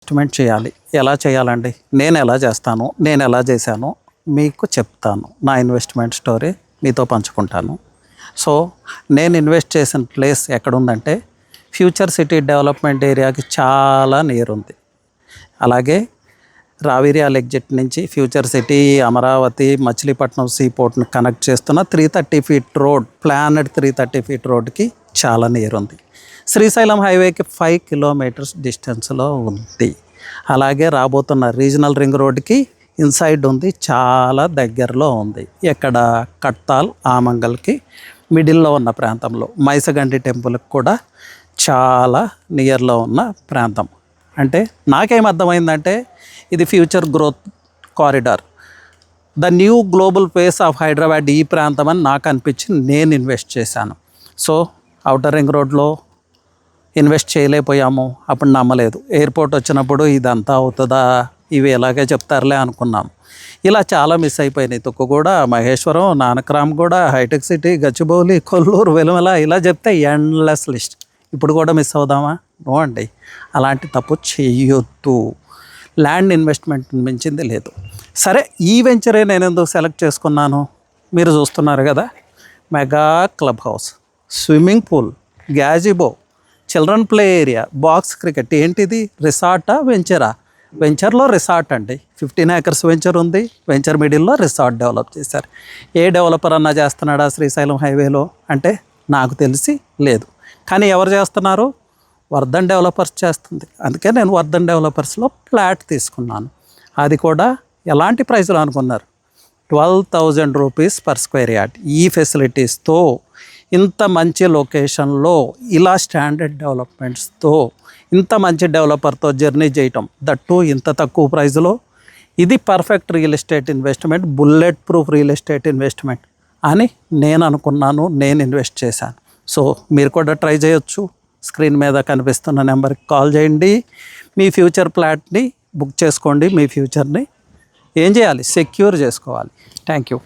Investment చేయాలి. ఎలా చేయాలండి? నేను ఎలా చేస్తాను, నేను ఎలా చేశాను మీకు చెప్తాను. నా ఇన్వెస్ట్మెంట్ స్టోరీ మీతో పంచుకుంటాను. సో నేను ఇన్వెస్ట్ చేసిన ప్లేస్ ఎక్కడుందంటే ఫ్యూచర్ సిటీ డెవలప్మెంట్ ఏరియాకి చాలా నియర్ ఉంది. అలాగే రావిర్యాల్ ఎగ్జిట్ నుంచి ఫ్యూచర్ సిటీ, అమరావతి, మచిలీపట్నం సీపోర్ట్ని కనెక్ట్ చేస్తున్న 330 ఫీట్ రోడ్, ప్లానెడ్ 330 ఫీట్ రోడ్కి చాలా నియర్ ఉంది. శ్రీశైలం హైవేకి 5 కిలోమీటర్స్ డిస్టెన్స్లో ఉంది. అలాగే రాబోతున్న రీజనల్ రింగ్ రోడ్కి ఇన్సైడ్ ఉంది, చాలా దగ్గరలో ఉంది. ఎక్కడ? కట్టాల్, ఆమంగల్కి మిడిల్లో ఉన్న ప్రాంతంలో. మైసగండి టెంపుల్కి కూడా చాలా నియర్లో ఉన్న ప్రాంతం. అంటే నాకేం అర్థమైందంటే ఇది future growth corridor, the new global face of Hyderabad ఈ ప్రాంతం అని నాకు అనిపించి నేను ఇన్వెస్ట్ చేశాను. సో ఔటర్ రింగ్ రోడ్లో ఇన్వెస్ట్ చేయలేకపోయాము, అప్పుడు నమ్మలేదు. ఎయిర్పోర్ట్ వచ్చినప్పుడు ఇదంతా అవుతుందా, ఇవి ఎలాగే చెప్తారులే అనుకున్నాం. ఇలా చాలా మిస్ అయిపోయినాయి. తుక్కుగూడ, మహేశ్వరం, నానక్రామ్గూడ, హైటెక్ సిటీ, గచ్చిబౌలి, కొల్లూరు, వెలుమల, ఇలా చెప్తే ఎండ్లెస్ లిస్ట్. ఇప్పుడు కూడా మిస్ అవుదామా? నో అండి, అలాంటి తప్పు చేయొద్దు. ల్యాండ్ ఇన్వెస్ట్మెంట్ మించింది లేదు. సరే, ఈ వెంచరే నేను ఎందుకు సెలెక్ట్ చేసుకున్నాను? మీరు చూస్తున్నారు కదా, mega club house, swimming pool, gazebo, children play area, box cricket. ఏంటిది? రిసార్టా, వెంచరా? వెంచర్లో రిసార్ట్ అండి. 15 acres వెంచర్ ఉంది. వెంచర్ మిడిల్లో రిసార్ట్ డెవలప్ చేశారు. ఏ డెవలపర్ అన్నా చేస్తున్నాడా శ్రీశైలం హైవేలో అంటే నాకు తెలిసి లేదు. కానీ ఎవరు చేస్తున్నారు? వర్ధన్ డెవలపర్స్ చేస్తుంది. అందుకే నేను వర్ధన్ డెవలపర్స్లో ఫ్లాట్ తీసుకున్నాను. అది కూడా ఎలాంటి ప్రైస్లో అనుకున్నారు? 12,000 రూపీస్ పర్ స్క్వేర్ యార్డ్. ఈ ఫెసిలిటీస్తో, ఇంత మంచి లొకేషన్లో, ఇలా స్టాండర్డ్ డెవలప్మెంట్స్తో, ఇంత మంచి డెవలపర్తో జర్నీ చేయటం, దట్టు ఇంత తక్కువ ప్రైస్లో, ఇది perfect real estate investment, bullet proof real estate investment అని నేను అనుకున్నాను. నేను ఇన్వెస్ట్ చేశాను. సో మీరు కూడా ట్రై చేయొచ్చు. స్క్రీన్ మీద కనిపిస్తున్న నెంబర్కి కాల్ చేయండి. మీ ఫ్యూచర్ ఫ్లాట్ని బుక్ చేసుకోండి. మీ ఫ్యూచర్ని ఏం చేయాలి? సెక్యూర్ చేసుకోవాలి. Thank you.